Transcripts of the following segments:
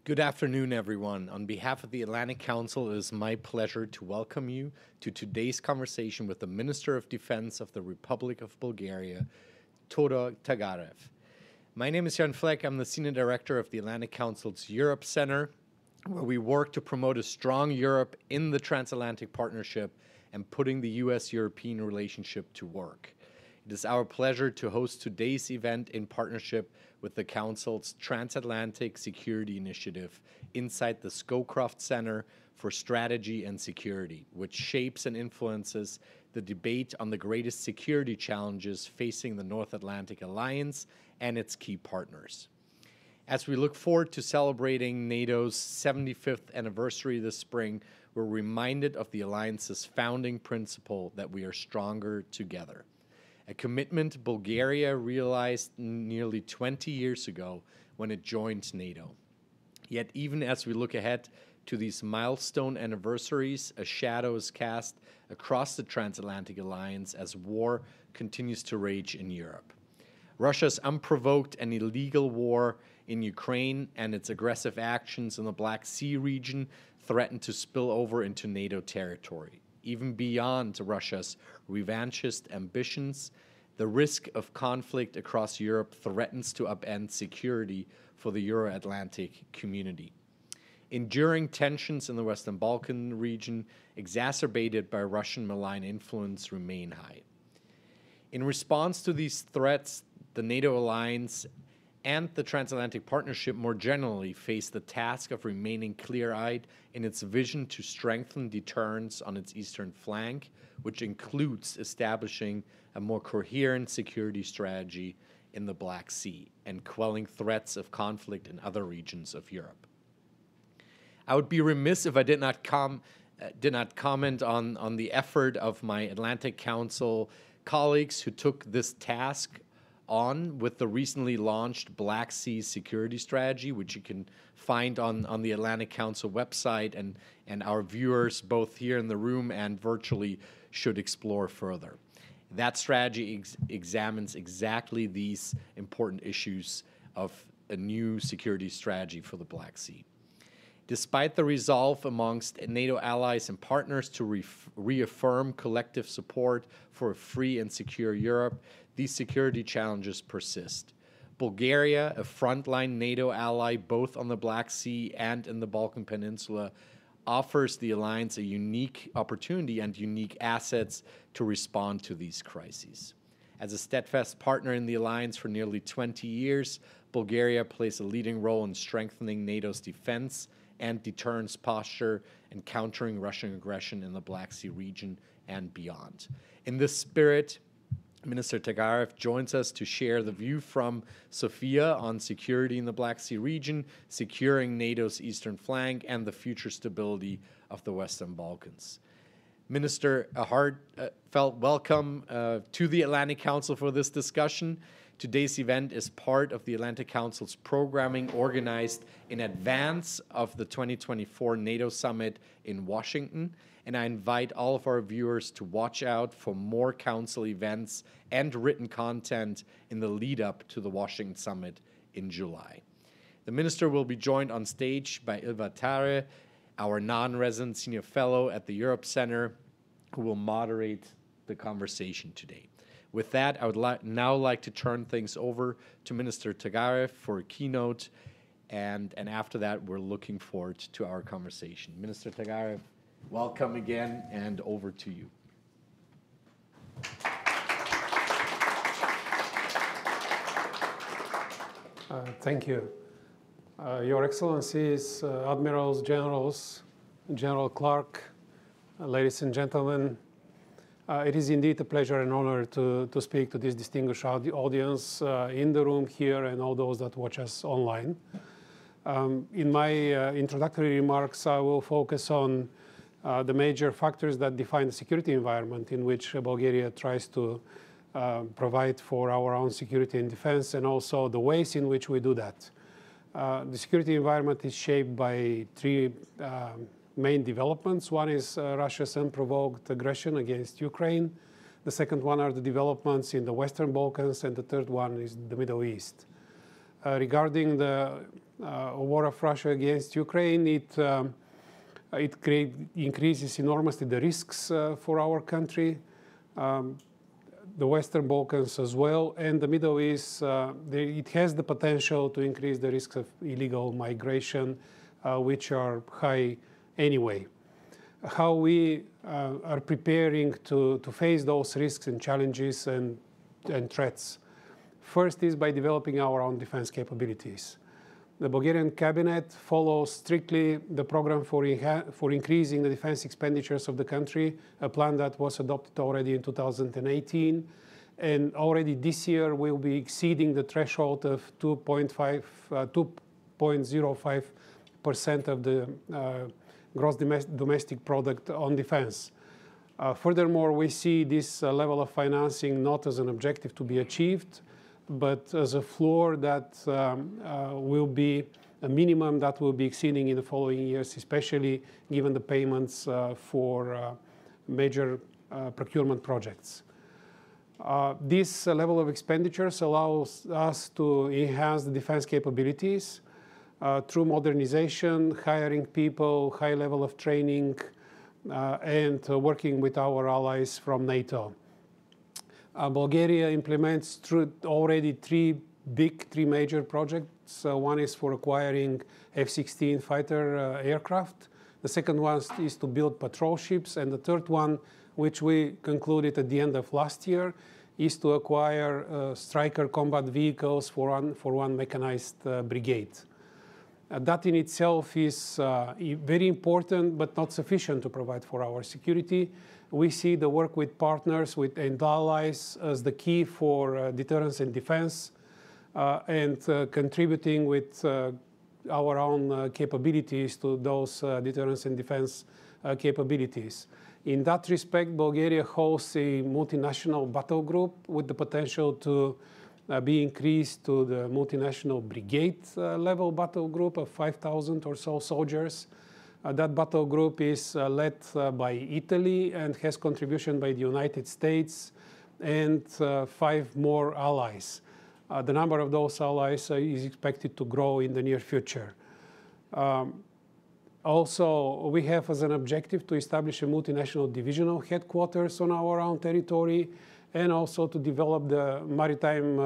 Good afternoon, everyone. On behalf of the Atlantic Council, it is my pleasure to welcome you to today's conversation with the Minister of Defense of the Republic of Bulgaria, Todor Tagarev. My name is Jan Fleck. I'm the Senior Director of the Atlantic Council's Europe Center, where we work to promote a strong Europe in the transatlantic partnership and putting the U.S.-European relationship to work. It is our pleasure to host today's event in partnership with the Council's Transatlantic Security Initiative inside the Scowcroft Center for Strategy and Security, which shapes and influences the debate on the greatest security challenges facing the North Atlantic Alliance and its key partners. As we look forward to celebrating NATO's 75th anniversary this spring, we're reminded of the Alliance's founding principle that we are stronger together. A commitment Bulgaria realized nearly 20 years ago when it joined NATO. Yet even as we look ahead to these milestone anniversaries, a shadow is cast across the transatlantic alliance as war continues to rage in Europe. Russia's unprovoked and illegal war in Ukraine and its aggressive actions in the Black Sea region threaten to spill over into NATO territory. Even beyond Russia's revanchist ambitions, the risk of conflict across Europe threatens to upend security for the Euro-Atlantic community. Enduring tensions in the Western Balkans region, exacerbated by Russian malign influence, remain high. In response to these threats, the NATO alliance and the transatlantic partnership more generally face the task of remaining clear-eyed in its vision to strengthen deterrence on its eastern flank, which includes establishing a more coherent security strategy in the Black Sea and quelling threats of conflict in other regions of Europe. I would be remiss if I did not comment on the effort of my Atlantic Council colleagues who took this task on with the recently launched Black Sea Security Strategy, which you can find on the Atlantic Council website, and our viewers both here in the room and virtually should explore further. That strategy examines exactly these important issues of a new security strategy for the Black Sea. Despite the resolve amongst NATO allies and partners to reaffirm collective support for a free and secure Europe, these security challenges persist. Bulgaria, a frontline NATO ally both on the Black Sea and in the Balkan Peninsula, offers the alliance a unique opportunity and unique assets to respond to these crises. As a steadfast partner in the alliance for nearly 20 years, Bulgaria plays a leading role in strengthening NATO's defense and deterrence posture and countering Russian aggression in the Black Sea region and beyond. In this spirit, Minister Tagarev joins us to share the view from Sofia on security in the Black Sea region, securing NATO's eastern flank, and the future stability of the Western Balkans. Minister, a heartfelt welcome to the Atlantic Council for this discussion. Today's event is part of the Atlantic Council's programming organized in advance of the 2024 NATO summit in Washington, and I invite all of our viewers to watch out for more Council events and written content in the lead-up to the Washington summit in July. The Minister will be joined on stage by Ilva Tare, our non-resident senior fellow at the Europe Center, who will moderate the conversation today. With that, I would now like to turn things over to Minister Tagarev for a keynote, and after that, we're looking forward to our conversation. Minister Tagarev, welcome again, and over to you. Thank you. Your Excellencies, Admirals, Generals, General Clark, ladies and gentlemen, it is indeed a pleasure and honor to speak to this distinguished audience in the room here and all those that watch us online. In my introductory remarks, I will focus on the major factors that define the security environment in which Bulgaria tries to provide for our own security and defense, and also the ways in which we do that. The security environment is shaped by three main developments. One is Russia's unprovoked aggression against Ukraine. The second one are the developments in the Western Balkans, and the third one is the Middle East. Regarding the war of Russia against Ukraine, it increases enormously the risks for our country, the Western Balkans as well, and the Middle East. It has the potential to increase the risks of illegal migration, which are high anyway. How we are preparing to face those risks and challenges and threats. First is by developing our own defense capabilities. The Bulgarian cabinet follows strictly the program for increasing the defense expenditures of the country, a plan that was adopted already in 2018. And already this year, we'll be exceeding the threshold of 2.05% of the gross domestic product on defense. Furthermore, we see this level of financing not as an objective to be achieved, but as a floor that will be a minimum that will be exceeding in the following years, especially given the payments for major procurement projects. This level of expenditures allows us to enhance the defense capabilities through modernization, hiring people, high level of training, and working with our allies from NATO. Bulgaria implements already three major projects. One is for acquiring F-16 fighter aircraft. The second one is to build patrol ships. And the third one, which we concluded at the end of last year, is to acquire Stryker combat vehicles for one mechanized brigade. That in itself is very important, but not sufficient to provide for our security. We see the work with partners and allies as the key for deterrence and defense, and contributing with our own capabilities to those deterrence and defense capabilities. In that respect, Bulgaria hosts a multinational battle group with the potential to be increased to the multinational brigade level battle group of 5,000 or so soldiers. That battle group is led by Italy and has contribution by the United States and 5 more allies. The number of those allies is expected to grow in the near future. Also, we have as an objective to establish a multinational divisional headquarters on our own territory, and also to develop the maritime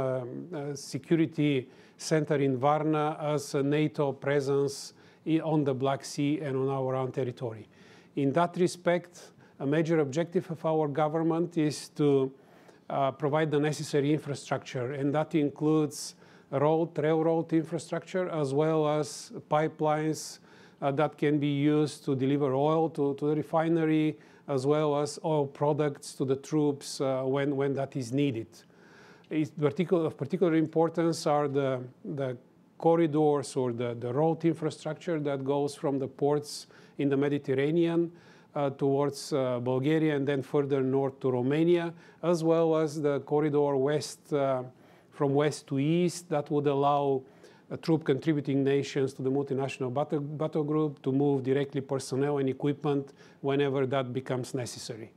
security center in Varna as a NATO presence on the Black Sea and on our own territory. In that respect, a major objective of our government is to provide the necessary infrastructure, and that includes railroad infrastructure, as well as pipelines that can be used to deliver oil to the refinery, as well as oil products to the troops when that is needed. Of particular importance are the corridors or the road infrastructure that goes from the ports in the Mediterranean towards Bulgaria and then further north to Romania, as well as the corridor from west to east that would allow troop contributing nations to the multinational battle group to move directly personnel and equipment whenever that becomes necessary.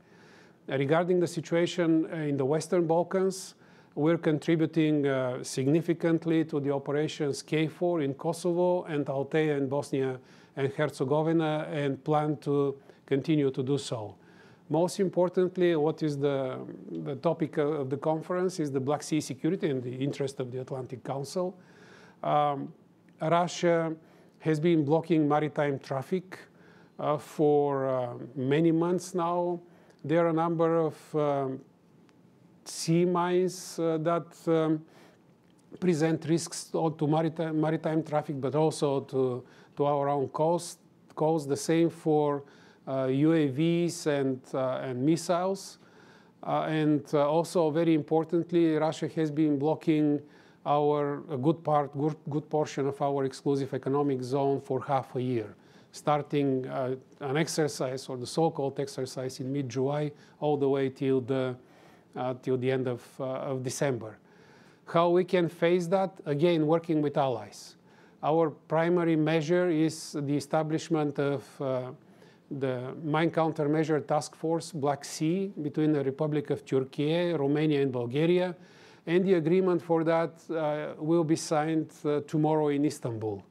Regarding the situation in the Western Balkans, we're contributing significantly to the operations KFOR in Kosovo and Altea in Bosnia and Herzegovina, and plan to continue to do so. Most importantly, what is the topic of the conference is the Black Sea security and the interest of the Atlantic Council. Russia has been blocking maritime traffic for many months now. There are a number of sea mines that present risks to maritime traffic, but also to our own coast. The same for UAVs and missiles. And also, very importantly, Russia has been blocking a good portion of our exclusive economic zone for half a year, starting an exercise, or the so-called exercise, in mid-July all the way till the end of December. How we can face that? Again, working with allies. Our primary measure is the establishment of the Mine Countermeasure Task Force Black Sea between the Republic of Turkey, Romania, and Bulgaria. And the agreement for that will be signed tomorrow in Istanbul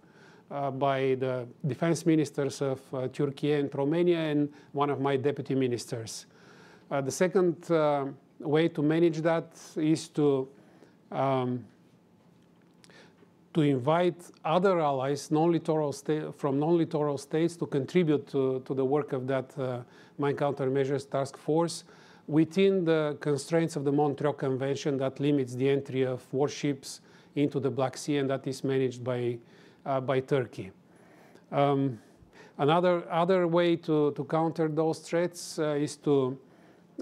by the defense ministers of Turkey and Romania and one of my deputy ministers. The second way to manage that is to invite other allies from non-littoral states to contribute to the work of that mine countermeasures task force within the constraints of the Montreal Convention that limits the entry of warships into the Black Sea, and that is managed by Turkey. Another way to counter those threats is to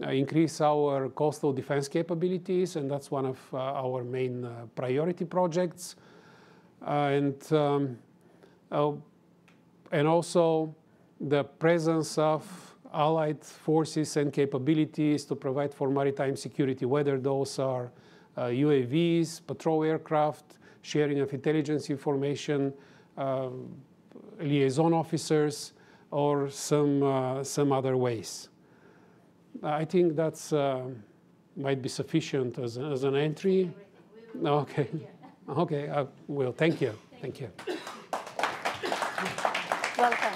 increase our coastal defense capabilities, and that's one of our main priority projects. And also the presence of allied forces and capabilities to provide for maritime security, whether those are UAVs, patrol aircraft, sharing of intelligence information, liaison officers, or some other ways. I think that's might be sufficient as an entry. Okay. Okay, I will. Thank you. Thank you. Welcome.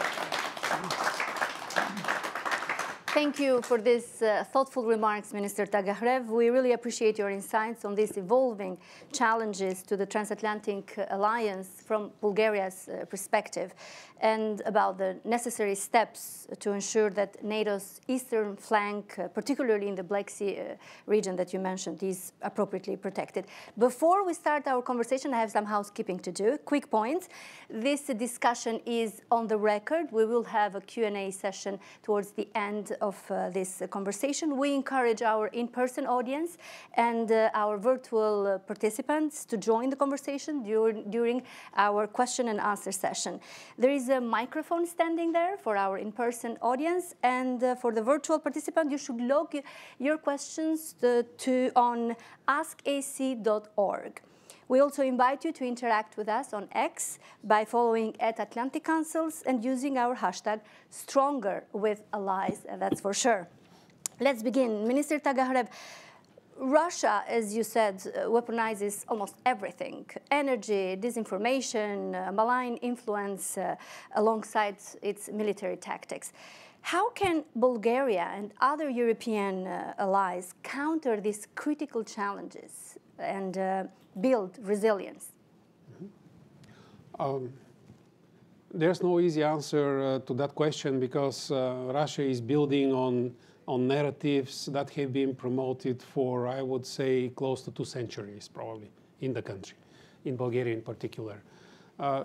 Thank you for these thoughtful remarks, Minister Tagarev. We really appreciate your insights on these evolving challenges to the transatlantic alliance from Bulgaria's perspective, and about the necessary steps to ensure that NATO's eastern flank, particularly in the Black Sea region that you mentioned, is appropriately protected. Before we start our conversation, I have some housekeeping to do. Quick points. This discussion is on the record. We will have a Q&A session towards the end of this conversation. We encourage our in-person audience and our virtual participants to join the conversation during our question and answer session. There is a microphone standing there for our in-person audience, and for the virtual participant, you should log your questions on askac.org. We also invite you to interact with us on X by following @Atlantic Councils and using our hashtag #StrongerWithAllies, that's for sure. Let's begin. Minister Tagarev, Russia, as you said, weaponizes almost everything: energy, disinformation, malign influence, alongside its military tactics. How can Bulgaria and other European allies counter these critical challenges and build resilience? There's no easy answer to that question, because Russia is building on narratives that have been promoted for, I would say, close to 2 centuries, probably, in the country, in Bulgaria in particular.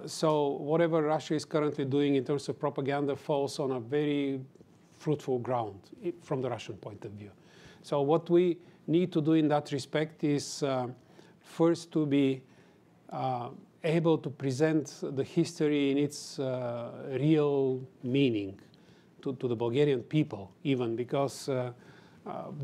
So whatever Russia is currently doing in terms of propaganda falls on a very fruitful ground from the Russian point of view. So what we need to do in that respect is first to be able to present the history in its real meaning to the Bulgarian people, even, because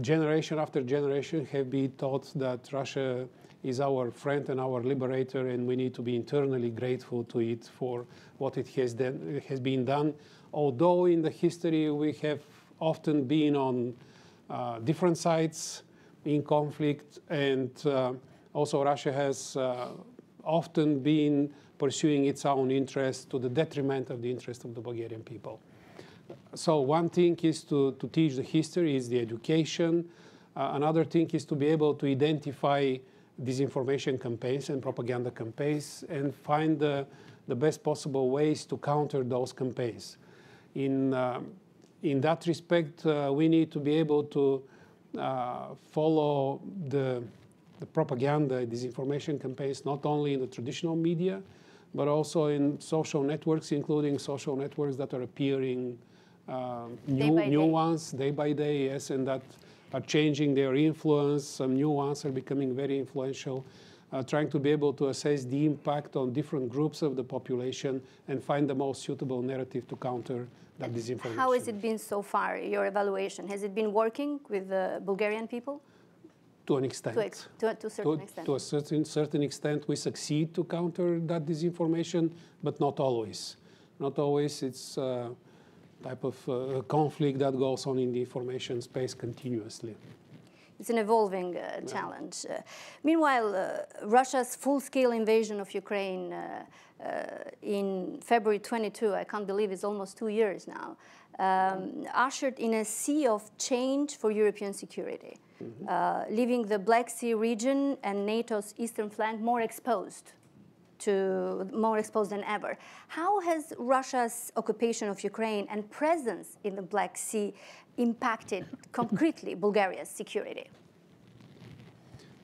generation after generation have been taught that Russia is our friend and our liberator, and we need to be internally grateful to it for what it has been done. Although in the history we have often been on different sides in conflict, and also Russia has often been pursuing its own interests to the detriment of the interest of the Bulgarian people. So one thing is to teach the history, is the education. Another thing is to be able to identify disinformation campaigns and propaganda campaigns and find the best possible ways to counter those campaigns. In that respect, we need to be able to follow the propaganda, disinformation campaigns, not only in the traditional media, but also in social networks, including social networks that are appearing new ones day by day, yes, and that are changing their influence. Some new ones are becoming very influential, trying to be able to assess the impact on different groups of the population and find the most suitable narrative to counter that disinformation. How has it been so far, your evaluation? Has it been working with the Bulgarian people? To an extent. To a certain extent. To a certain extent, we succeed to counter that disinformation, but not always. Not always. It's type of conflict that goes on in the information space continuously. It's an evolving challenge. Meanwhile, Russia's full-scale invasion of Ukraine in February 22, I can't believe it's almost 2 years now, ushered in a sea of change for European security, leaving the Black Sea region and NATO's eastern flank more exposed than ever. How has Russia's occupation of Ukraine and presence in the Black Sea impacted concretely Bulgaria's security?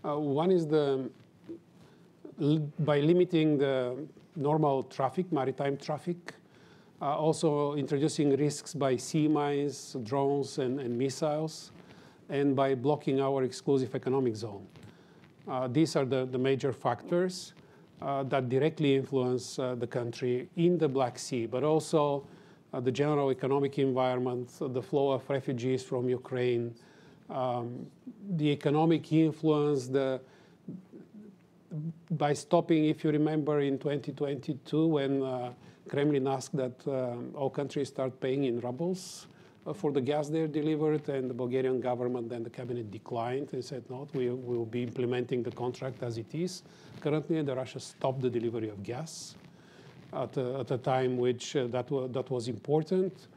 One is by limiting the normal traffic, maritime traffic, also introducing risks by sea mines, drones, and missiles, and by blocking our exclusive economic zone. These are the major factors that directly influence the country in the Black Sea, but also the general economic environment, the flow of refugees from Ukraine, the economic influence, by stopping, if you remember, in 2022, when Kremlin asked that all countries start paying in rubles for the gas they're delivered, and the Bulgarian government and the cabinet declined and said, no, we will be implementing the contract as it is. Currently, Russia stopped the delivery of gas at a time which that was important,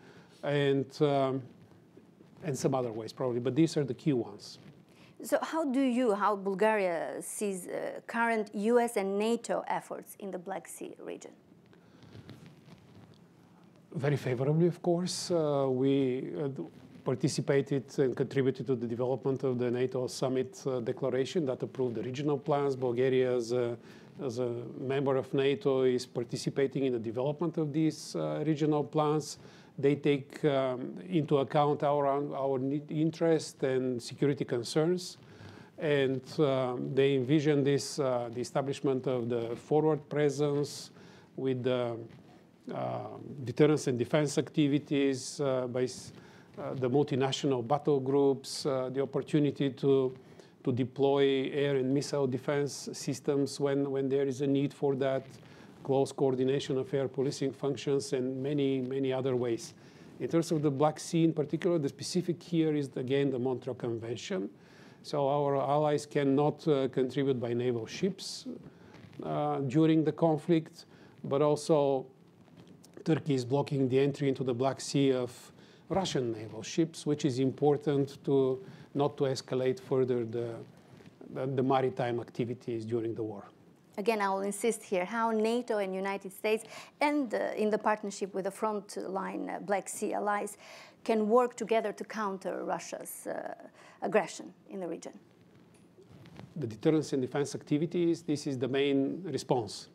and some other ways probably, but these are the key ones. So how Bulgaria sees current US and NATO efforts in the Black Sea region? Very favorably, of course. We participated and contributed to the development of the NATO summit declaration that approved the regional plans. Bulgaria, as a member of NATO, is participating in the development of these regional plans. They take into account our interest and security concerns. And they envision this, the establishment of the forward presence with the deterrence and defense activities by the multinational battle groups, the opportunity to deploy air and missile defense systems when there is a need for that, close coordination of air policing functions, and many other ways. In terms of the Black Sea in particular, the specific here is, again, the Montreal Convention. So our allies cannot contribute by naval ships during the conflict, but also Turkey is blocking the entry into the Black Sea of Russian naval ships, which is important not to escalate further the maritime activities during the war. Again, I will insist here how NATO and United States, and in the partnership with the frontline Black Sea allies, can work together to counter Russia's aggression in the region. The deterrence and defense activities, this is the main response.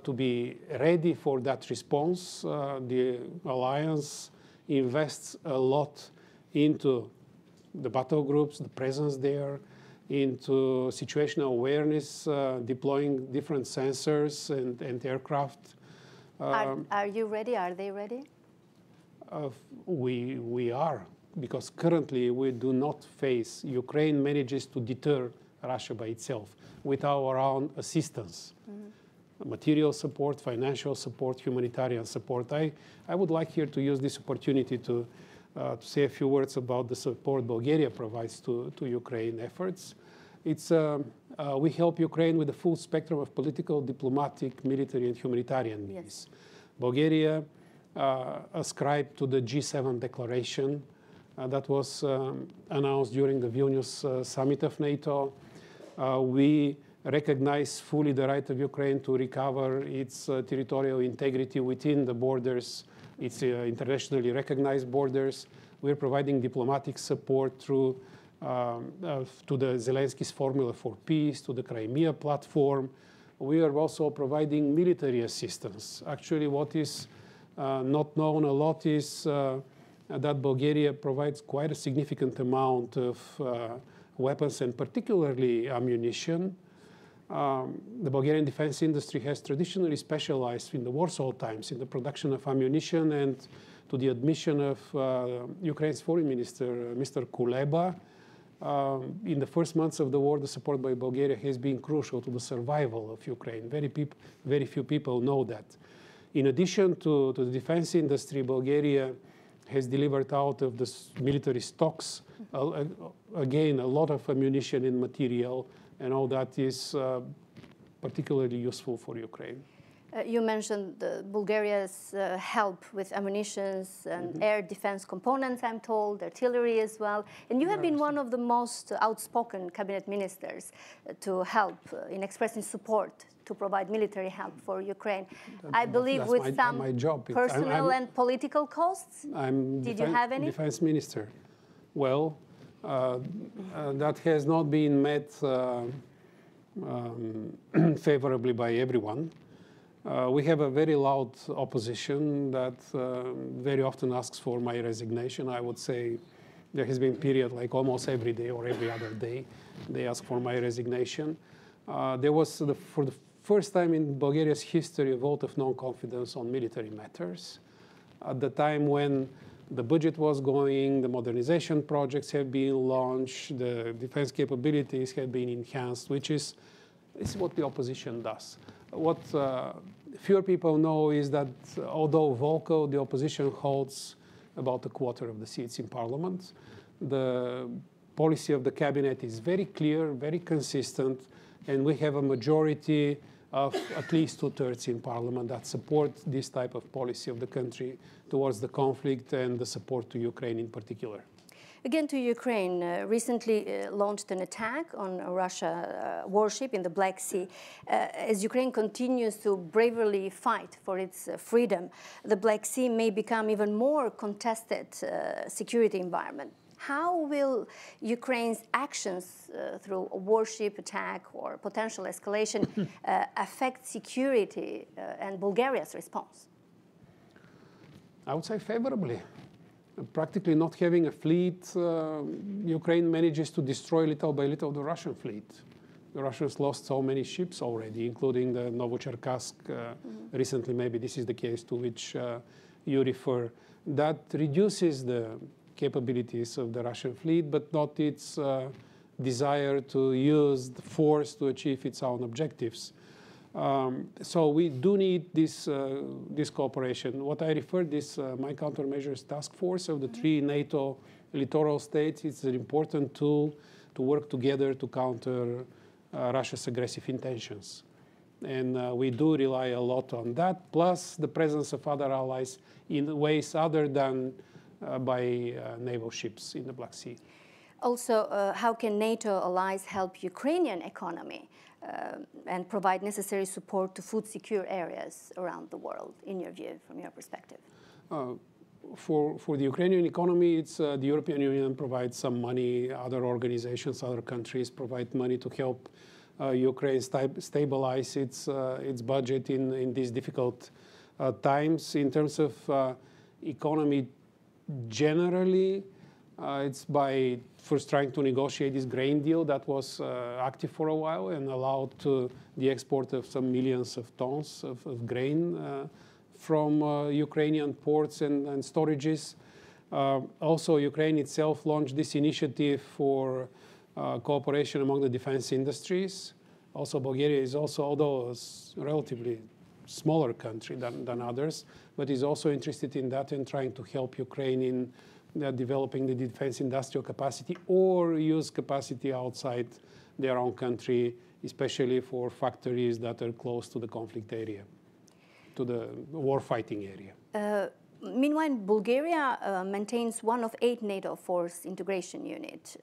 To be ready for that response, the alliance invests a lot into the battle groups, the presence there, into situational awareness, deploying different sensors and aircraft. Are you ready? Are they ready? We are, because currently we do not face, Ukraine manages to deter Russia by itself with our own assistance. Material support, financial support, humanitarian support. I would like here to use this opportunity to say a few words about the support Bulgaria provides to Ukraine efforts. We help Ukraine with the full spectrum of political, diplomatic, military, and humanitarian means. Yes. Bulgaria ascribed to the G7 declaration that was announced during the Vilnius summit of NATO. We recognize fully the right of Ukraine to recover its territorial integrity within the borders, its internationally recognized borders. We're providing diplomatic support through to the Zelensky's Formula for Peace, to the Crimea platform. We are also providing military assistance. Actually, what is not known a lot is that Bulgaria provides quite a significant amount of weapons and particularly ammunition. The Bulgarian defense industry has traditionally specialized in the Warsaw times in the production of ammunition, and to the admission of Ukraine's foreign minister, Mr. Kuleba, in the first months of the war, the support by Bulgaria has been crucial to the survival of Ukraine. Very few people know that. In addition to the defense industry, Bulgaria has delivered out of the military stocks, again, a lot of ammunition and material, and all that is particularly useful for Ukraine. You mentioned Bulgaria's help with ammunitions and air defense components, I'm told, artillery as well. And you have been one of the most outspoken cabinet ministers to help in expressing support to provide military help for Ukraine. I believe with some personal and political costs. Did you have any? Defense minister. Well, that has not been met favorably by everyone. We have a very loud opposition that very often asks for my resignation. I would say there has been a period like almost every day or every other day they ask for my resignation. There was, for the first time in Bulgaria's history, a vote of non-confidence on military matters. At the time when the budget was going, the modernization projects have been launched, the defense capabilities have been enhanced, which is what the opposition does. What fewer people know is that although vocal, the opposition holds about a quarter of the seats in parliament. The policy of the cabinet is very clear, very consistent, and we have a majority of at least 2/3 in parliament that support this type of policy of the country towards the conflict and the support to Ukraine in particular. Again, to Ukraine, recently launched an attack on a Russia warship in the Black Sea. As Ukraine continues to bravely fight for its freedom, the Black Sea may become even more contested security environment. How will Ukraine's actions through a warship attack or potential escalation affect security and Bulgaria's response? I would say favorably. Practically not having a fleet, Ukraine manages to destroy little by little the Russian fleet. The Russians lost so many ships already, including the Novocherkassk. Recently, maybe this is the case to which you refer. That reduces the capabilities of the Russian fleet, but not its desire to use the force to achieve its own objectives. So we do need this cooperation. What I referred this my countermeasures task force of the 3 NATO littoral states. It's an important tool to work together to counter Russia's aggressive intentions. And we do rely a lot on that, plus the presence of other allies in ways other than by naval ships in the Black Sea. Also, how can NATO allies help Ukrainian economy and provide necessary support to food-secure areas around the world, in your view, from your perspective? For the Ukrainian economy, it's the European Union provides some money, other organizations, other countries provide money to help Ukraine stabilize its budget in these difficult times. In terms of economy generally, it's by first trying to negotiate this grain deal that was active for a while and allowed the export of some millions of tons of grain from Ukrainian ports and storages. Also, Ukraine itself launched this initiative for cooperation among the defense industries. Also, Bulgaria is also, although a relatively smaller country than others, but is also interested in that and trying to help Ukraine in developing the defense industrial capacity or use capacity outside their own country, especially for factories that are close to the conflict area, to the war-fighting area. Meanwhile, Bulgaria maintains one of 8 NATO force integration units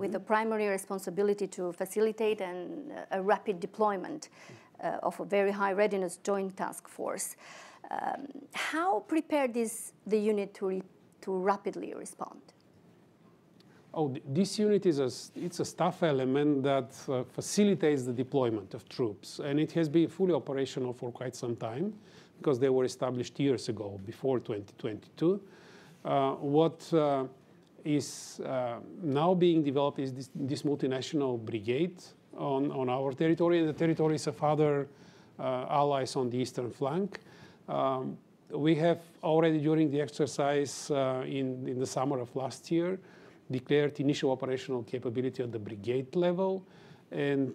with a primary responsibility to facilitate a rapid deployment of a very high readiness joint task force. How prepared is the unit to rapidly respond? Oh, this unit it's a staff element that facilitates the deployment of troops, and it has been fully operational for quite some time because they were established years ago, before 2022. What is now being developed is this multinational brigade on our territory and the territories of other allies on the eastern flank. We have already during the exercise in the summer of last year declared initial operational capability at the brigade level, and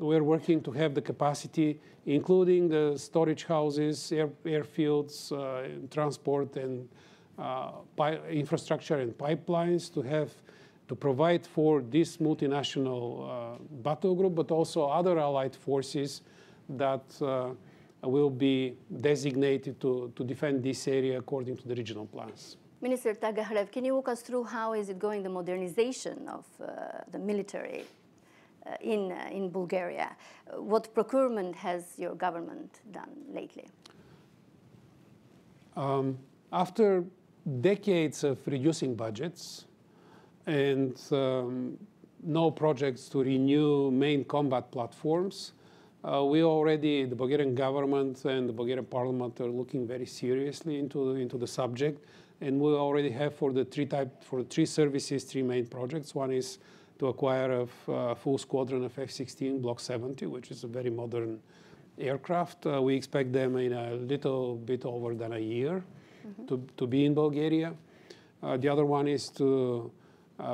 we're working to have the capacity, including the storage houses, airfields, transport, and infrastructure and pipelines to provide for this multinational battle group, but also other allied forces that will be designated to defend this area according to the regional plans. Minister Tagarev, can you walk us through how is it going, the modernization of the military in Bulgaria? What procurement has your government done lately? After decades of reducing budgets and no projects to renew main combat platforms, the Bulgarian government and the Bulgarian parliament are looking very seriously into the subject. And we already have for the three services, three main projects. One is to acquire a full squadron of F-16 Block 70, which is a very modern aircraft. We expect them in a little bit over than a year to be in Bulgaria. The other one is to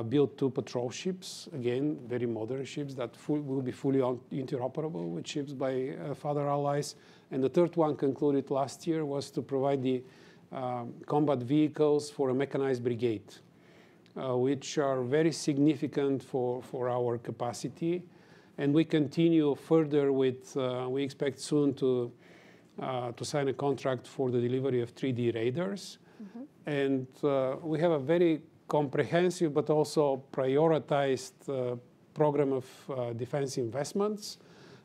build 2 patrol ships, again, very modern ships that will be fully interoperable with ships by other allies. And the third one, concluded last year, was to provide the combat vehicles for a mechanized brigade, which are very significant for our capacity. And we continue further with, we expect soon to sign a contract for the delivery of 3D radars. And we have a very comprehensive but also prioritized program of defense investments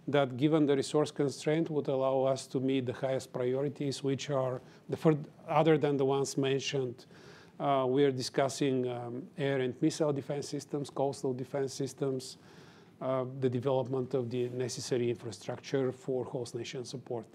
that, given the resource constraint, would allow us to meet the highest priorities, which are, other than the ones mentioned, we are discussing air and missile defense systems, coastal defense systems, the development of the necessary infrastructure for host nation support.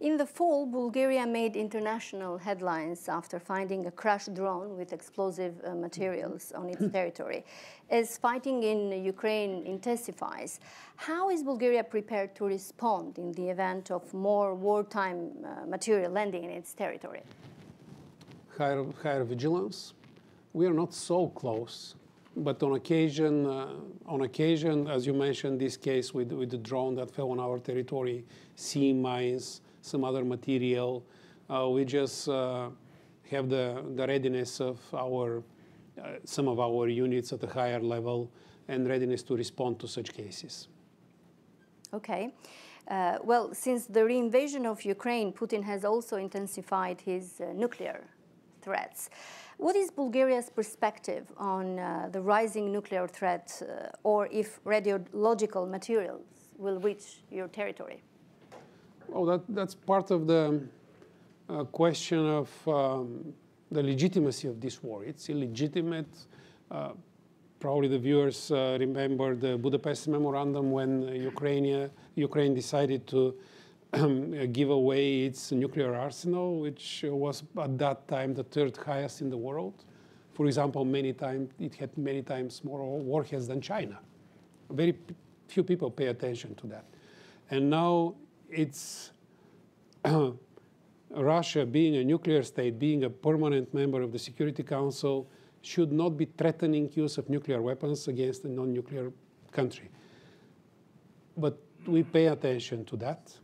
In the fall, Bulgaria made international headlines after finding a crashed drone with explosive materials on its territory. As fighting in Ukraine intensifies, how is Bulgaria prepared to respond in the event of more wartime material landing in its territory? Higher vigilance. We are not so close, but on occasion, as you mentioned, this case with the drone that fell on our territory, sea mines, some other material, we just have the readiness of some of our units at a higher level and readiness to respond to such cases. Okay. Well, since the reinvasion of Ukraine, Putin has also intensified his nuclear threats. What is Bulgaria's perspective on the rising nuclear threat, or if radiological materials will reach your territory? Well, that's part of the question of the legitimacy of this war. It's illegitimate. Probably the viewers remember the Budapest Memorandum when Ukraine decided to give away its nuclear arsenal, which was at that time the 3rd highest in the world. For example, it had many times more warheads than China. Very few people pay attention to that. And now it's Russia, being a nuclear state, being a permanent member of the Security Council, should not be threatening use of nuclear weapons against a non-nuclear country. But we pay attention to that.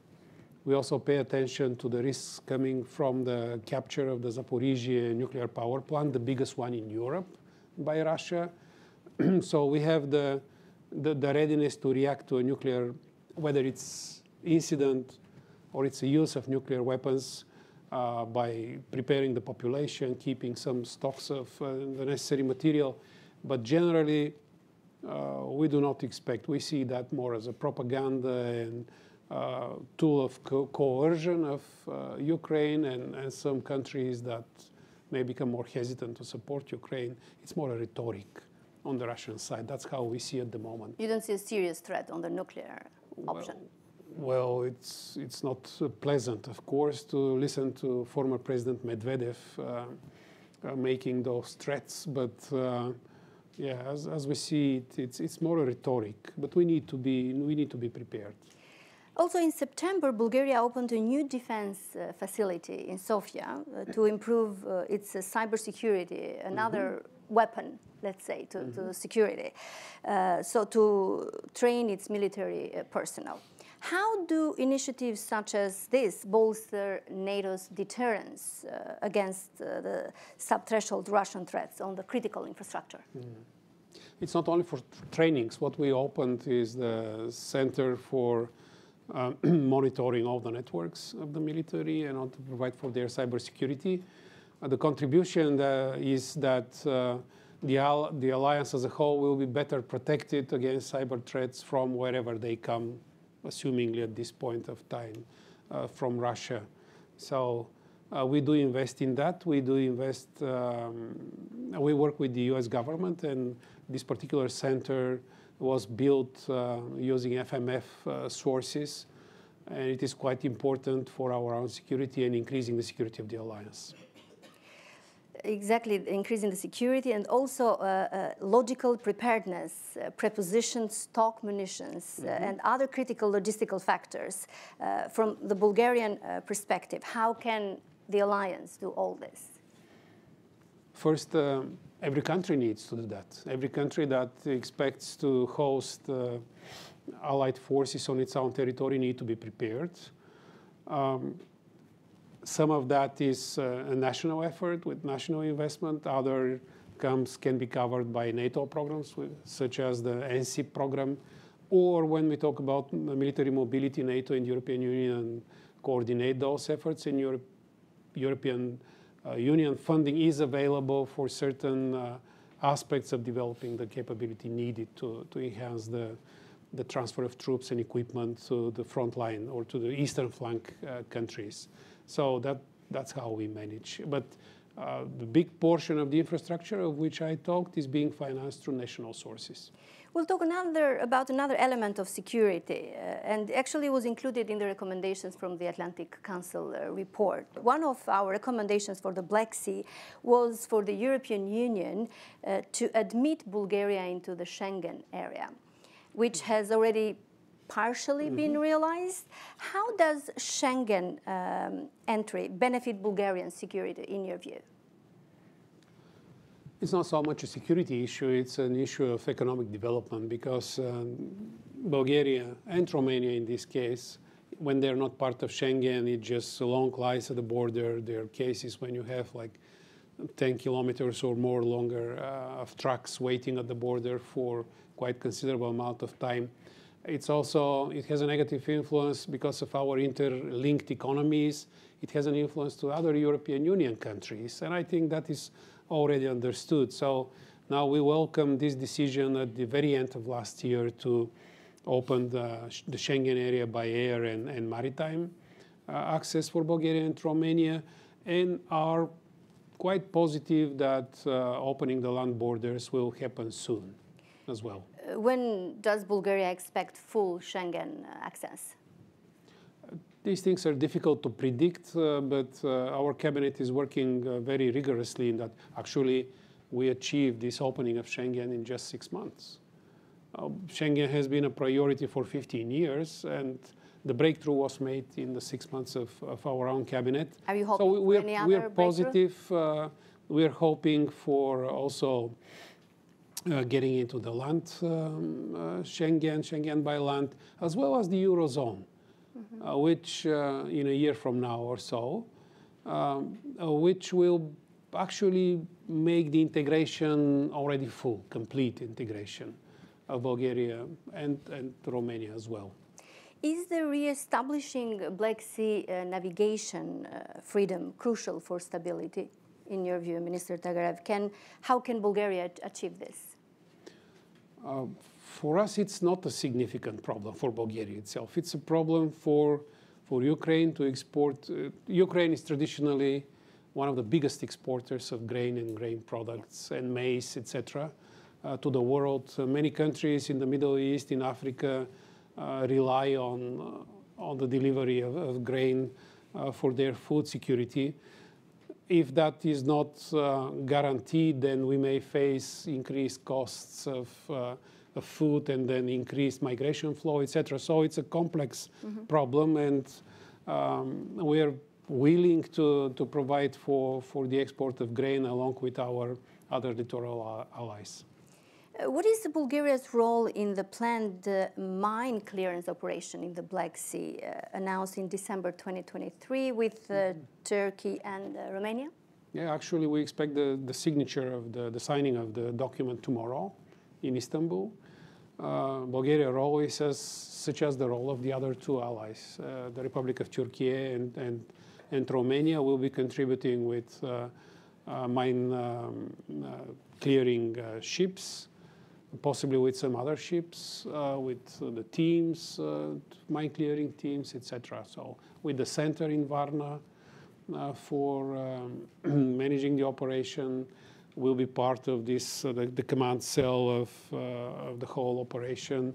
We also pay attention to the risks coming from the capture of the Zaporizhzhia nuclear power plant, the biggest one in Europe, by Russia. So we have the readiness to react to a nuclear, whether it's incident or it's a use of nuclear weapons, by preparing the population, keeping some stocks of the necessary material. But generally, we do not expect. We see that more as a propaganda and tool of coercion of Ukraine and some countries that may become more hesitant to support Ukraine. It's more a rhetoric on the Russian side. That's how we see it at the moment. You don't see a serious threat on the nuclear option? Well, it's not pleasant, of course, to listen to former President Medvedev making those threats. But yeah, as we see it, it's more a rhetoric. But we need to be prepared. Also, in September, Bulgaria opened a new defense facility in Sofia to improve its cybersecurity, another weapon, let's say, to security, so to train its military personnel. How do initiatives such as this bolster NATO's deterrence against the sub-threshold Russian threats on the critical infrastructure? It's not only for trainings. What we opened is the Center for monitoring all the networks of the military and to provide for their cybersecurity. The contribution is that the alliance as a whole will be better protected against cyber threats from wherever they come, assumingly at this point of time, from Russia. So we do invest in that. We do invest, we work with the US government, and this particular center was built using FMF sources, and it is quite important for our own security and increasing the security of the alliance. Exactly, increasing the security and also logical preparedness, preposition, stock munitions, and other critical logistical factors. From the Bulgarian perspective, how can the alliance do all this? First, every country needs to do that. Every country that expects to host allied forces on its own territory need to be prepared. Some of that is a national effort with national investment. Other can be covered by NATO programs, such as the NCIP program. Or when we talk about military mobility, NATO and European Union coordinate those efforts. In European Union funding is available for certain aspects of developing the capability needed to enhance the transfer of troops and equipment to the front line or to the eastern flank countries. So that's how we manage. But the big portion of the infrastructure of which I talked is being financed through national sources. We'll talk about another element of security, and actually was included in the recommendations from the Atlantic Council report. One of our recommendations for the Black Sea was for the European Union to admit Bulgaria into the Schengen area, which has already partially been realized. How does Schengen entry benefit Bulgarian security, in your view? It's not so much a security issue, it's an issue of economic development, because Bulgaria and Romania, in this case, when they're not part of Schengen, it just long lines at the border. There are cases when you have like 10 kilometers or more longer of trucks waiting at the border for quite considerable amount of time. It has a negative influence because of our interlinked economies. It has an influence to other European Union countries, and I think that is already understood. So now we welcome this decision at the very end of last year to open the Schengen area by air and maritime access for Bulgaria and Romania, and are quite positive that opening the land borders will happen soon as well. When does Bulgaria expect full Schengen access? These things are difficult to predict, but our cabinet is working very rigorously in that. Actually, we achieved this opening of Schengen in just 6 months. Schengen has been a priority for 15 years, and the breakthrough was made in the 6 months of our own cabinet. Are you hoping for any other we're positive. We're hoping for also getting into the land Schengen by land, as well as the Eurozone. Which in a year from now or so, which will actually make the integration already full, complete integration of Bulgaria and Romania as well. Is the re-establishing Black Sea navigation freedom crucial for stability, in your view, Minister Tagarev? How can Bulgaria achieve this? For us, it's not a significant problem for Bulgaria itself. It's a problem for Ukraine to export. Ukraine is traditionally one of the biggest exporters of grain and grain products and maize, etc., to the world. Many countries in the Middle East, in Africa, rely on the delivery of grain for their food security. If that is not guaranteed, then we may face increased costs of food and then increased migration flow, etc. So it's a complex problem, and we're willing to provide for the export of grain along with our other littoral allies. What is Bulgaria's role in the planned mine clearance operation in the Black Sea, announced in December 2023 with Turkey and Romania? Yeah, actually, we expect the signature of the signing of the document tomorrow in Istanbul. Bulgaria role is such as the role of the other two allies. The Republic of Turkey and Romania will be contributing with mine clearing ships, possibly with some other ships, with the teams, mine clearing teams, etc. So with the center in Varna for managing the operation, will be part of this, the command cell of the whole operation.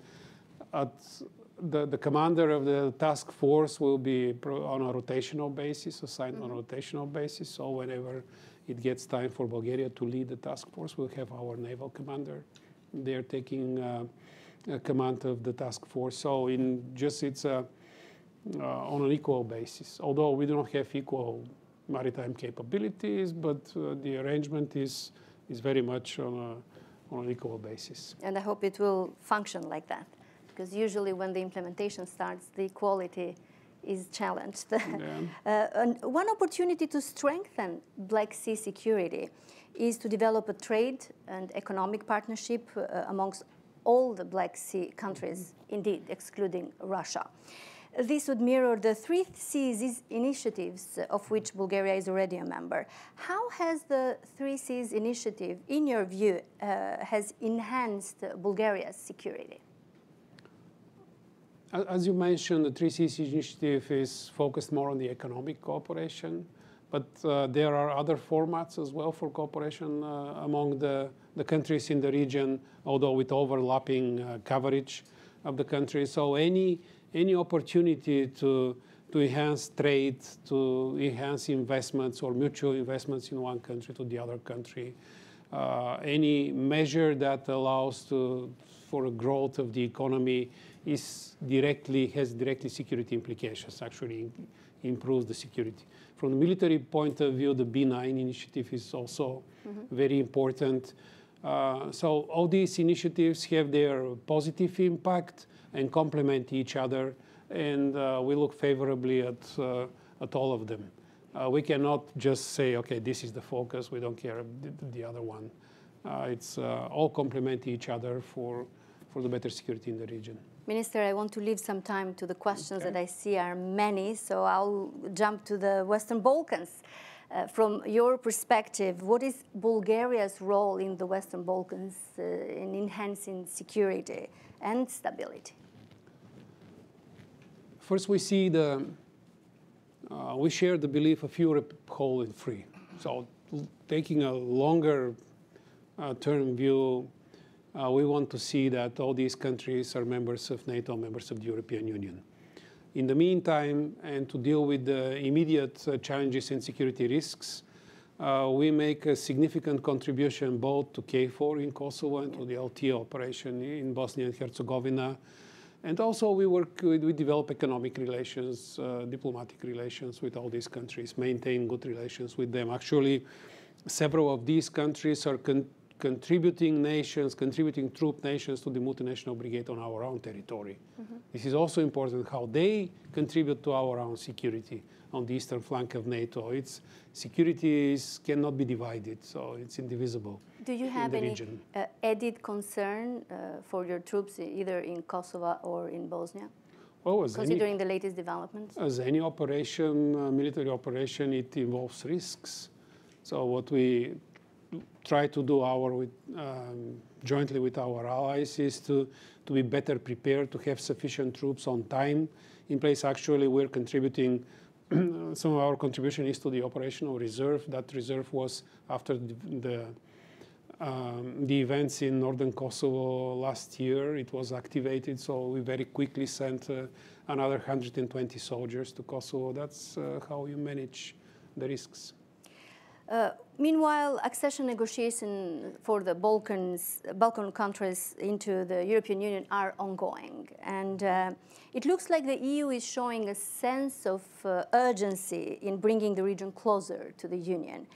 The commander of the task force will be on a rotational basis, assigned on a rotational basis. So whenever it gets time for Bulgaria to lead the task force, we'll have our naval commander. They're taking command of the task force. So it's on an equal basis. Although we do not have equal maritime capabilities, but the arrangement is very much on an equal basis. And I hope it will function like that, because usually when the implementation starts, the quality is challenged. And one opportunity to strengthen Black Sea security is to develop a trade and economic partnership amongst all the Black Sea countries, indeed, excluding Russia. This would mirror the Three Seas initiatives, of which Bulgaria is already a member. How has the Three Seas initiative, in your view, has enhanced Bulgaria's security? As you mentioned, the Three Seas initiative is focused more on the economic cooperation, but there are other formats as well for cooperation among the countries in the region, although with overlapping coverage of the country. So any opportunity to enhance trade, to enhance investments or mutual investments in one country to the other country, any measure that allows for a growth of the economy has directly security implications, actually improves the security. From the military point of view, the B9 initiative is also very important. So all these initiatives have their positive impact and complement each other, and we look favorably at all of them. We cannot just say, okay, this is the focus, we don't care the other one. It's all complement each other for the better security in the region. Minister, I want to leave some time to the questions that I see are many, so I'll jump to the Western Balkans. From your perspective, what is Bulgaria's role in the Western Balkans in enhancing security and stability? First, we see we share the belief of Europe whole and free. So taking a longer term view, we want to see that all these countries are members of NATO, members of the European Union. In the meantime, and to deal with the immediate challenges and security risks, we make a significant contribution both to KFOR in Kosovo and to the LTO operation in Bosnia and Herzegovina. And also we develop economic relations, diplomatic relations with all these countries, maintain good relations with them. Actually, several of these countries are contributing troop nations to the multinational brigade on our own territory. This is also important, how they contribute to our own security on the eastern flank of NATO. Security cannot be divided, so it's indivisible. Do you have any added concern for your troops, either in Kosovo or in Bosnia? Oh, considering the latest developments? As any operation, military operation, it involves risks. So what we try to do jointly with our allies is to be better prepared, to have sufficient troops on time in place. Actually, we're contributing, some of our contribution is to the operational reserve. That reserve was after the events in northern Kosovo last year. It was activated, so we very quickly sent another 120 soldiers to Kosovo. That's how you manage the risks. Meanwhile, accession negotiations for the Balkan countries into the European Union are ongoing. And it looks like the EU is showing a sense of urgency in bringing the region closer to the Union.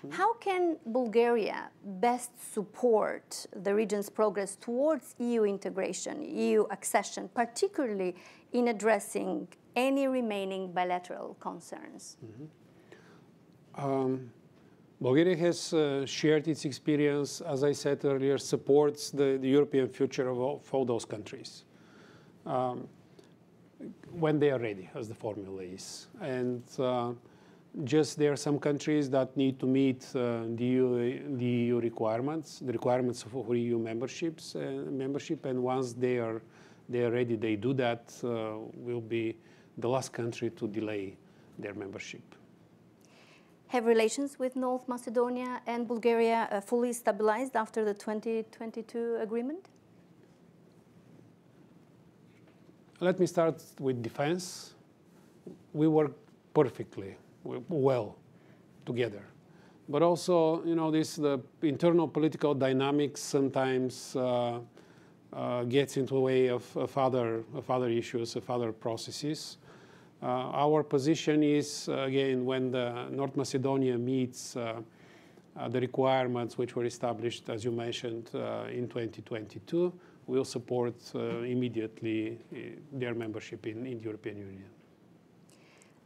How can Bulgaria best support the region's progress towards EU integration, EU accession, particularly in addressing any remaining bilateral concerns? Bulgaria has shared its experience, as I said earlier, supports the European future of all those countries when they are ready, as the formula is. And just there are some countries that need to meet the EU requirements, the requirements for EU membership, and once they are ready, they do that, will be the last country to delay their membership. Have relations with North Macedonia and Bulgaria fully stabilized after the 2022 agreement? Let me start with defense. We work perfectly, well together. But also, you know, the internal political dynamics sometimes gets into the way of other issues, of other processes. Our position is, again, when North Macedonia meets the requirements which were established, as you mentioned, in 2022, we'll support immediately their membership in the European Union.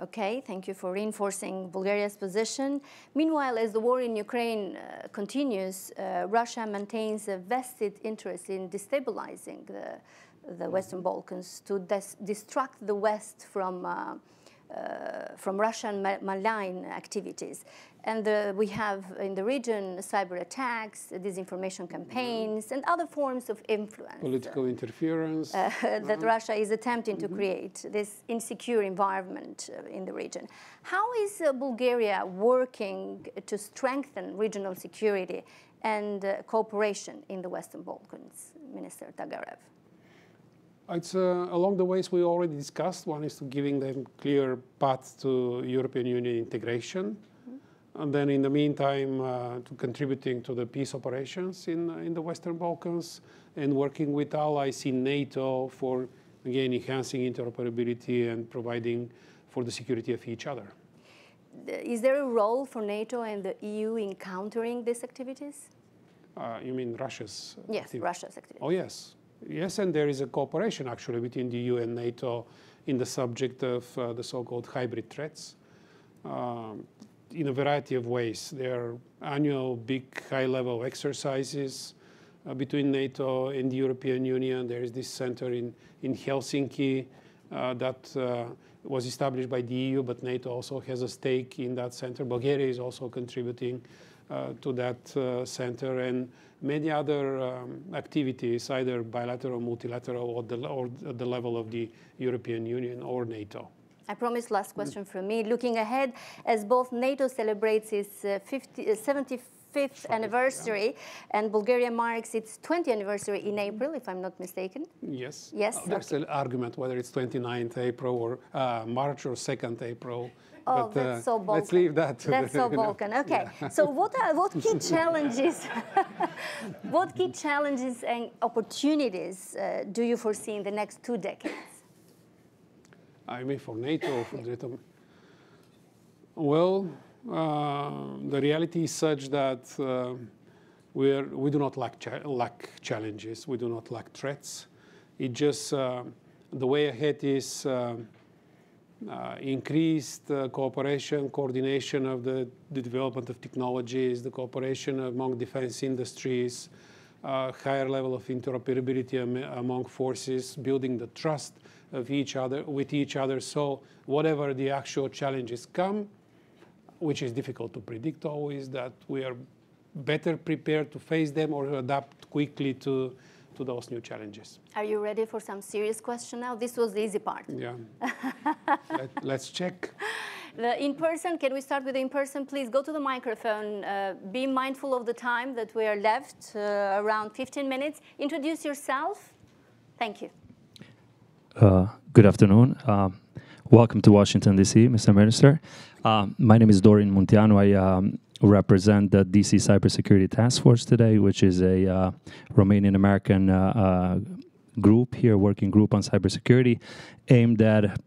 Okay, thank you for reinforcing Bulgaria's position. Meanwhile, as the war in Ukraine continues, Russia maintains a vested interest in destabilizing the Western Balkans to distract the West from Russian malign activities. And we have in the region cyber attacks, disinformation campaigns, and other forms of influence. Political interference. That Russia is attempting to create this insecure environment in the region. How is Bulgaria working to strengthen regional security and cooperation in the Western Balkans, Minister Tagarev? It's along the ways we already discussed. One is to giving them clear path to European Union integration. And then in the meantime, to contributing to the peace operations in the Western Balkans and working with allies in NATO for, again, enhancing interoperability and providing for the security of each other. Is there a role for NATO and the EU in countering these activities? You mean Russia's activities? Yes, Russia's activities. Oh, yes. Yes, and there is a cooperation actually between the EU and NATO in the subject of the so-called hybrid threats in a variety of ways. There are annual big high-level exercises between NATO and the European Union. There is this center in Helsinki that was established by the EU, but NATO also has a stake in that center. Bulgaria is also contributing to that center, and many other activities, either bilateral, multilateral, or at the level of the European Union or NATO. I promise last question from me. Looking ahead, as both NATO celebrates its 75th anniversary and Bulgaria marks its 20th anniversary in April, if I'm not mistaken. Yes. Yes. There's an argument whether it's 29th April or March or 2nd April. Oh, but, that's so Balkan. Let's leave that to That's so Balkan. Okay. Yeah. So what key challenges, what key challenges and opportunities do you foresee in the next 2 decades? I mean, for NATO, for NATO. Well, the reality is such that we do not lack challenges. We do not lack threats. It just the way ahead is increased cooperation, coordination of the development of technologies, the cooperation among defense industries, higher level of interoperability among forces, building the trust of with each other. So whatever the actual challenges come, which is difficult to predict always, that we are better prepared to face them or adapt quickly to those new challenges. Are you ready for some serious question now? This was the easy part. Yeah. Let's check. The in-person, can we start with the in-person? Please go to the microphone. Be mindful of the time that we are left, around 15 minutes. Introduce yourself. Thank you. Good afternoon. Welcome to Washington, D.C., Mr. Minister. My name is Dorin Munteanu. represent the DC Cybersecurity Task Force today, which is a Romanian-American group here, working group on cybersecurity, aimed at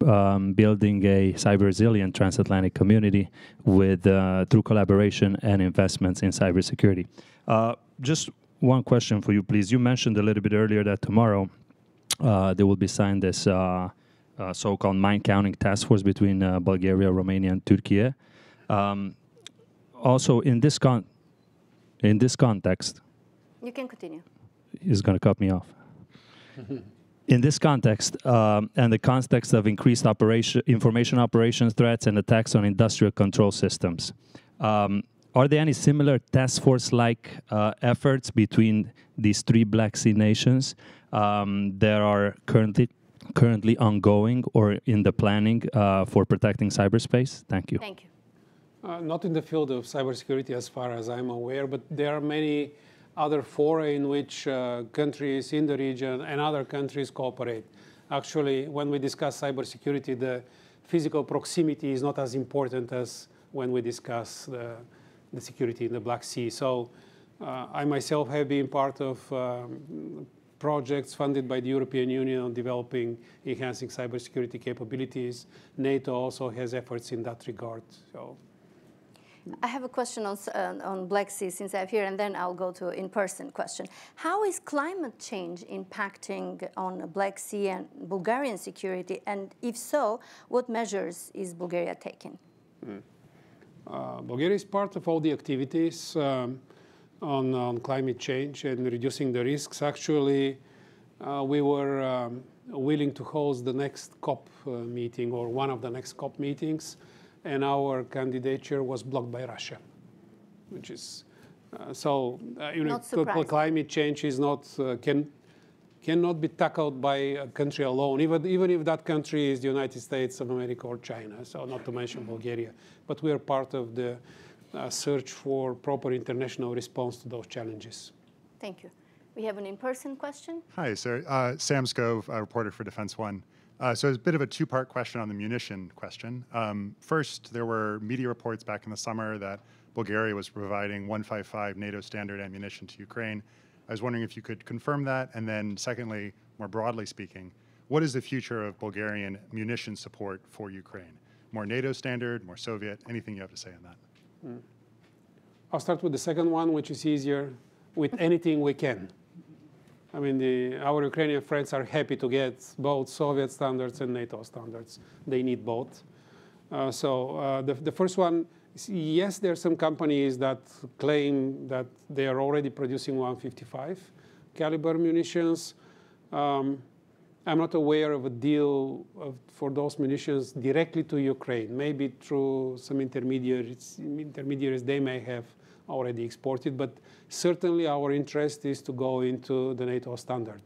building a cyber-resilient transatlantic community with through collaboration and investments in cybersecurity. Just one question for you, please. You mentioned a little bit earlier that tomorrow there will be signed this so-called mine-counting task force between Bulgaria, Romania, and Turkey. Also, in this context, you can continue. He's going to cut me off. In this context, and the context of increased information operations threats and attacks on industrial control systems, are there any similar task force-like efforts between these three Black Sea nations that are currently ongoing or in the planning for protecting cyberspace? Thank you. Thank you. Not in the field of cybersecurity as far as I'm aware, but there are many other fora in which countries in the region and other countries cooperate. Actually, when we discuss cybersecurity, the physical proximity is not as important as when we discuss the security in the Black Sea. So I myself have been part of projects funded by the European Union on developing, enhancing cybersecurity capabilities. NATO also has efforts in that regard. So. I have a question on Black Sea since I'm here, and then I'll go to in-person question. How is climate change impacting on Black Sea and Bulgarian security? And if so, what measures is Bulgaria taking? Bulgaria is part of all the activities on climate change and reducing the risks. Actually, we were willing to host the next COP meeting, or one of the next COP meetings, and our candidature was blocked by Russia, which is climate change is not cannot be tackled by a country alone, even if that country is the United States of America or China. So not to mention Bulgaria, but we are part of the search for proper international response to those challenges. Thank you. We have an in-person question. Hi, sir. Sam Scove, a reporter for Defense One. So it's a bit of a two-part question on the munition question. First, there were media reports back in the summer that Bulgaria was providing 155 NATO standard ammunition to Ukraine. I was wondering if you could confirm that. And then secondly, more broadly speaking, what is the future of Bulgarian munition support for Ukraine? More NATO standard, more Soviet, anything you have to say on that? I'll start with the second one, which is easier. With anything we can. I mean, our Ukrainian friends are happy to get both Soviet standards and NATO standards. They need both. The first one is, yes, there are some companies that claim that they are already producing 155 caliber munitions. I'm not aware of a deal for those munitions directly to Ukraine. Maybe through some intermediaries they may have already exported, but certainly our interest is to go into the NATO standard.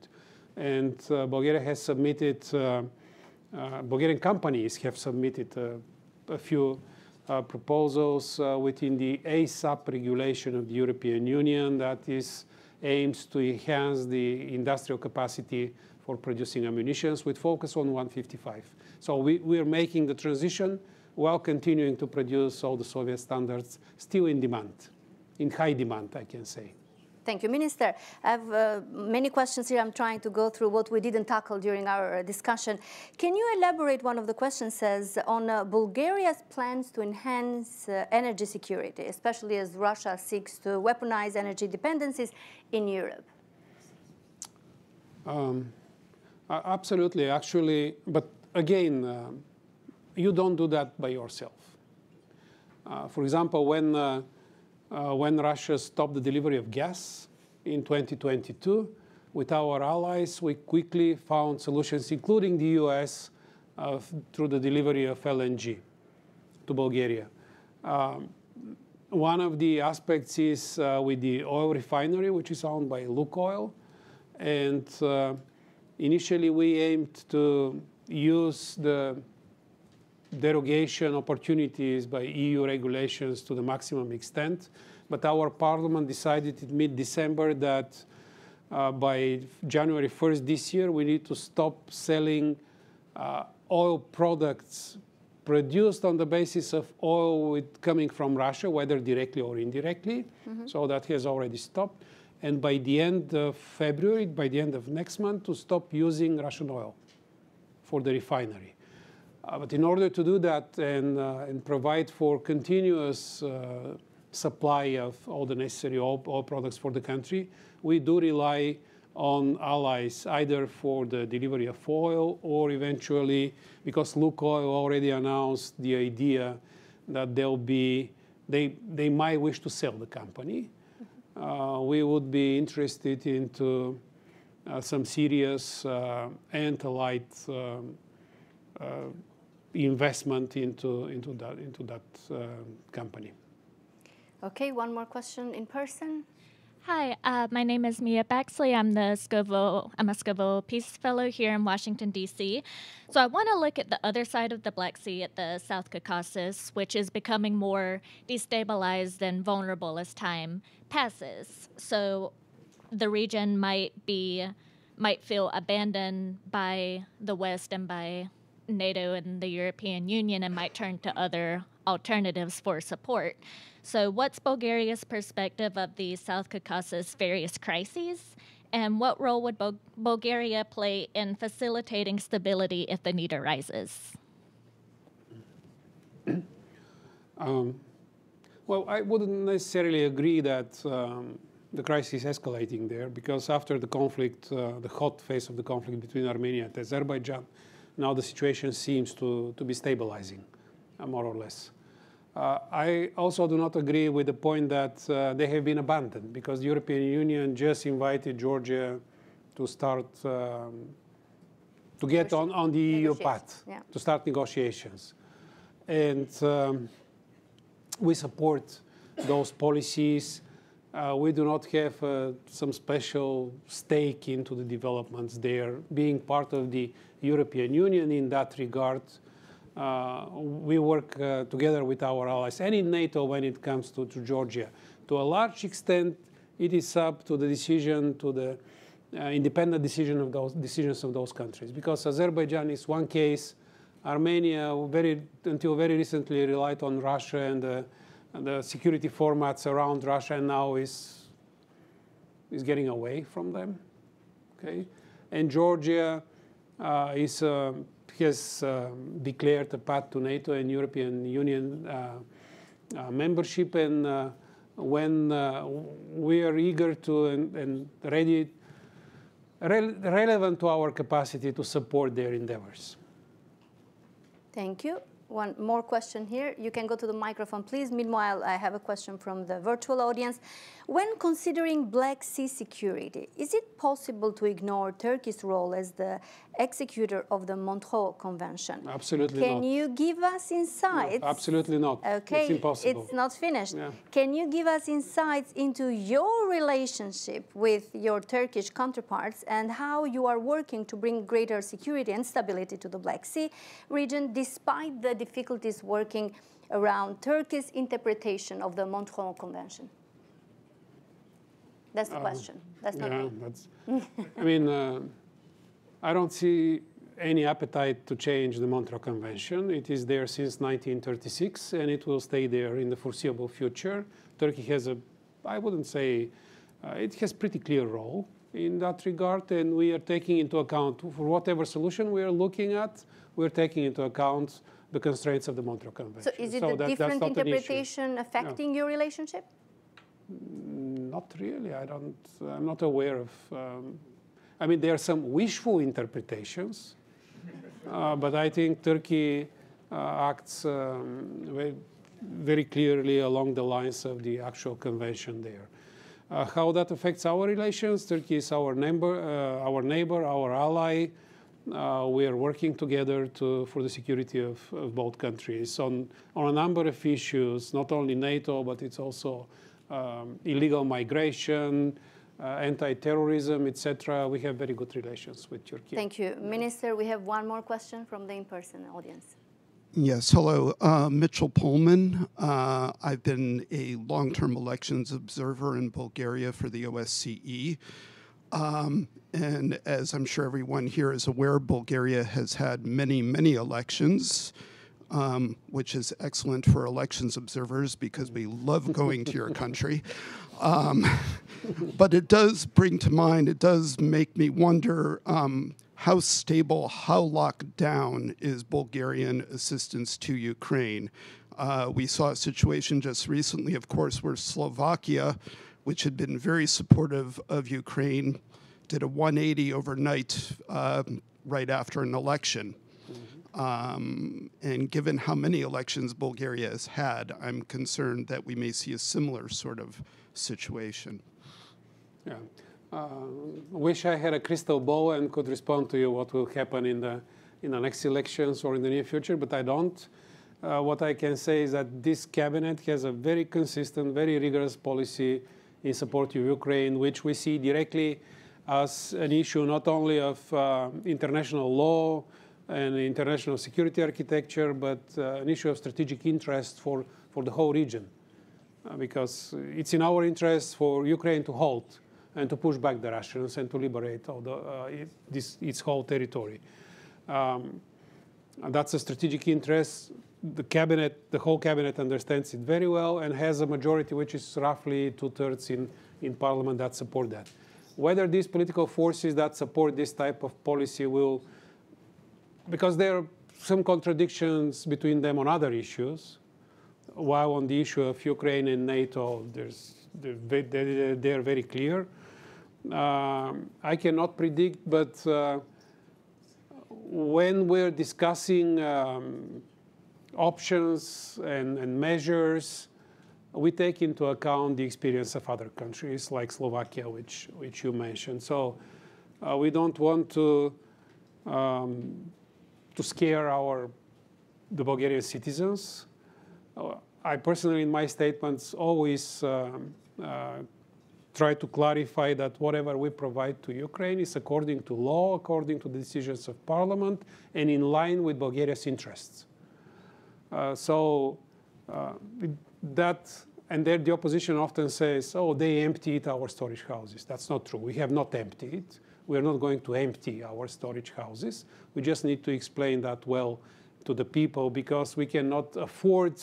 And Bulgaria has submitted, Bulgarian companies have submitted a few proposals within the ASAP regulation of the European Union that aims to enhance the industrial capacity for producing ammunitions with focus on 155. So we are making the transition while continuing to produce all the Soviet standards still in demand. In high demand, I can say. Thank you, Minister. I have many questions here. I'm trying to go through what we didn't tackle during our discussion. Can you elaborate? One of the questions says on Bulgaria's plans to enhance energy security, especially as Russia seeks to weaponize energy dependencies in Europe. Absolutely, actually, but again, you don't do that by yourself. For example, when Russia stopped the delivery of gas in 2022, with our allies, we quickly found solutions, including the US, through the delivery of LNG to Bulgaria. One of the aspects is with the oil refinery, which is owned by Lukoil. And initially, we aimed to use the derogation opportunities by EU regulations to the maximum extent. But our parliament decided in mid-December that by January 1st this year, we need to stop selling oil products produced on the basis of oil coming from Russia, whether directly or indirectly. So that has already stopped. And by the end of February, by the end of next month, to stop using Russian oil for the refinery. But in order to do that and provide for continuous supply of all the necessary oil products for the country, we do rely on allies, either for the delivery of oil or eventually, because Lukoil already announced the idea that they might wish to sell the company. We would be interested into some serious and-light investment into that company. Okay, one more question in person. Hi, my name is Mia Baxley. I'm a Scoville Peace Fellow here in Washington, D.C. So I want to look at the other side of the Black Sea, at the South Caucasus, which is becoming more destabilized and vulnerable as time passes. So the region might feel abandoned by the West and by NATO and the European Union, and might turn to other alternatives for support. So what's Bulgaria's perspective of the South Caucasus various crises? And what role would Bulgaria play in facilitating stability if the need arises? Well, I wouldn't necessarily agree that the crisis is escalating there, because after the conflict, the hot phase of the conflict between Armenia and Azerbaijan, now the situation seems to be stabilizing, more or less. I also do not agree with the point that they have been abandoned, because the European Union just invited Georgia to start, to get on the EU path, to start negotiations. And we support those policies. We do not have some special stake into the developments there. Being part of the European Union in that regard, we work together with our allies and in NATO when it comes to Georgia. To a large extent, it is up to the decision, to the independent decisions of those countries. Because Azerbaijan is one case. Armenia, until very recently, relied on Russia and the security formats around Russia, and now is getting away from them. Okay, and Georgia has declared a path to NATO and European Union membership, and when we are eager to and ready, relevant to our capacity to support their endeavors. Thank you. One more question here. You can go to the microphone, please. Meanwhile, I have a question from the virtual audience. When considering Black Sea security, is it possible to ignore Turkey's role as the executor of the Montreux Convention? Absolutely not. Can you give us insights? No, absolutely not. Okay, it's impossible. It's not finished. Yeah. Can you give us insights into your relationship with your Turkish counterparts and how you are working to bring greater security and stability to the Black Sea region, despite the difficulties working around Turkey's interpretation of the Montreux Convention? That's the question. That's not me. I mean, I don't see any appetite to change the Montreux Convention. It is there since 1936, and it will stay there in the foreseeable future. Turkey has I wouldn't say, it has pretty clear role in that regard, and we are taking into account, for whatever solution we are looking at, we're taking into account the constraints of the Montreux Convention. So is it a different interpretation affecting your relationship? Not really. I'm not aware of. I mean, there are some wishful interpretations, but I think Turkey acts very clearly along the lines of the actual convention there. How that affects our relations? Turkey is our neighbor, our ally. We are working together for the security of both countries on a number of issues, not only NATO, but it's also illegal migration, anti-terrorism, etc. We have very good relations with Turkey. Thank you. Minister, we have one more question from the in-person audience. Yes, hello. Mitchell Pullman. I've been a long-term elections observer in Bulgaria for the OSCE. And as I'm sure everyone here is aware, Bulgaria has had many, many elections. which is excellent for elections observers because we love going to your country. But it does bring to mind, it does make me wonder how stable, how locked down is Bulgarian assistance to Ukraine? We saw a situation just recently, of course, where Slovakia, which had been very supportive of Ukraine, did a 180 overnight right after an election. And given how many elections Bulgaria has had, I'm concerned that we may see a similar sort of situation. Yeah. Wish I had a crystal ball and could respond to you what will happen in the next elections or in the near future, but I don't. What I can say is that this cabinet has a very consistent, very rigorous policy in support of Ukraine, which we see directly as an issue not only of international law and international security architecture, but an issue of strategic interest for the whole region. Because it's in our interest for Ukraine to halt and to push back the Russians and to liberate all its whole territory. That's a strategic interest. The whole cabinet understands it very well and has a majority, which is roughly 2/3 in parliament, that support that. Whether these political forces that support this type of policy will, because there are some contradictions between them on other issues, while on the issue of Ukraine and NATO, they're very clear. I cannot predict, but when we're discussing options and measures, we take into account the experience of other countries like Slovakia, which you mentioned. So we don't want to scare the Bulgarian citizens. I personally, in my statements, always try to clarify that whatever we provide to Ukraine is according to law, according to the decisions of parliament, and in line with Bulgaria's interests. And there the opposition often says, oh, they emptied our storage houses. That's not true. We have not emptied. We are not going to empty our storage houses. We just need to explain that well to the people, because we cannot afford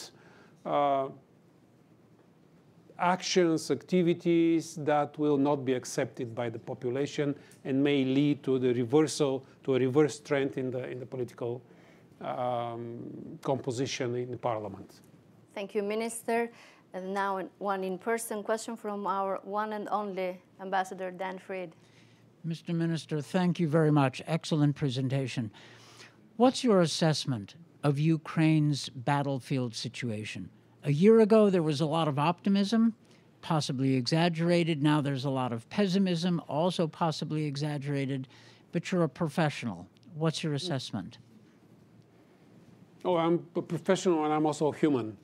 actions, activities that will not be accepted by the population and may lead to a reverse trend in the political composition in the parliament. Thank you, Minister. And now one in-person question from our one and only Ambassador Dan Fried. Mr. Minister, thank you very much. Excellent presentation. What's your assessment of Ukraine's battlefield situation? A year ago, there was a lot of optimism, possibly exaggerated. Now there's a lot of pessimism, also possibly exaggerated. But you're a professional. What's your assessment? Oh, I'm a professional and I'm also human.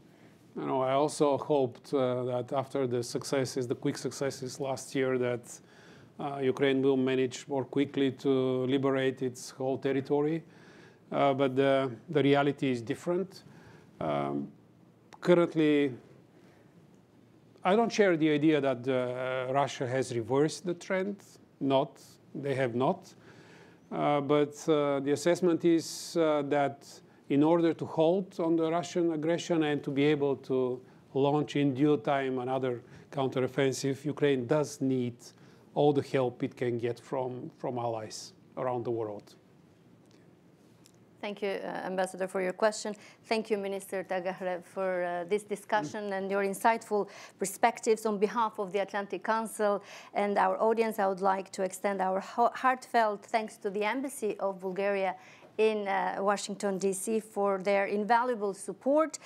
I also hoped that after the quick successes last year, that Ukraine will manage more quickly to liberate its whole territory. But the reality is different. Currently, I don't share the idea that Russia has reversed the trend. They have not. But the assessment is that in order to halt on the Russian aggression and to be able to launch in due time another counteroffensive, Ukraine does need all the help it can get from allies around the world. Thank you, Ambassador, for your question. Thank you, Minister Tagarev, for this discussion and your insightful perspectives. On behalf of the Atlantic Council and our audience, I would like to extend our heartfelt thanks to the Embassy of Bulgaria in Washington, D.C. for their invaluable support.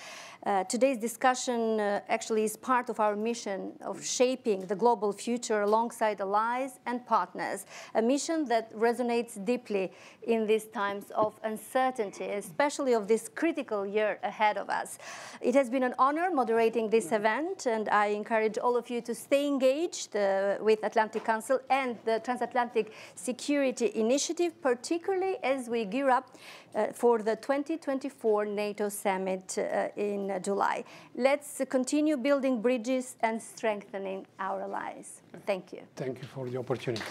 Today's discussion actually is part of our mission of shaping the global future alongside allies and partners, a mission that resonates deeply in these times of uncertainty, especially of this critical year ahead of us. It has been an honor moderating this event, and I encourage all of you to stay engaged with Atlantic Council and the Transatlantic Security Initiative, particularly as we gear up for the 2024 NATO summit in July. Let's continue building bridges and strengthening our allies. Thank you. Thank you for the opportunity.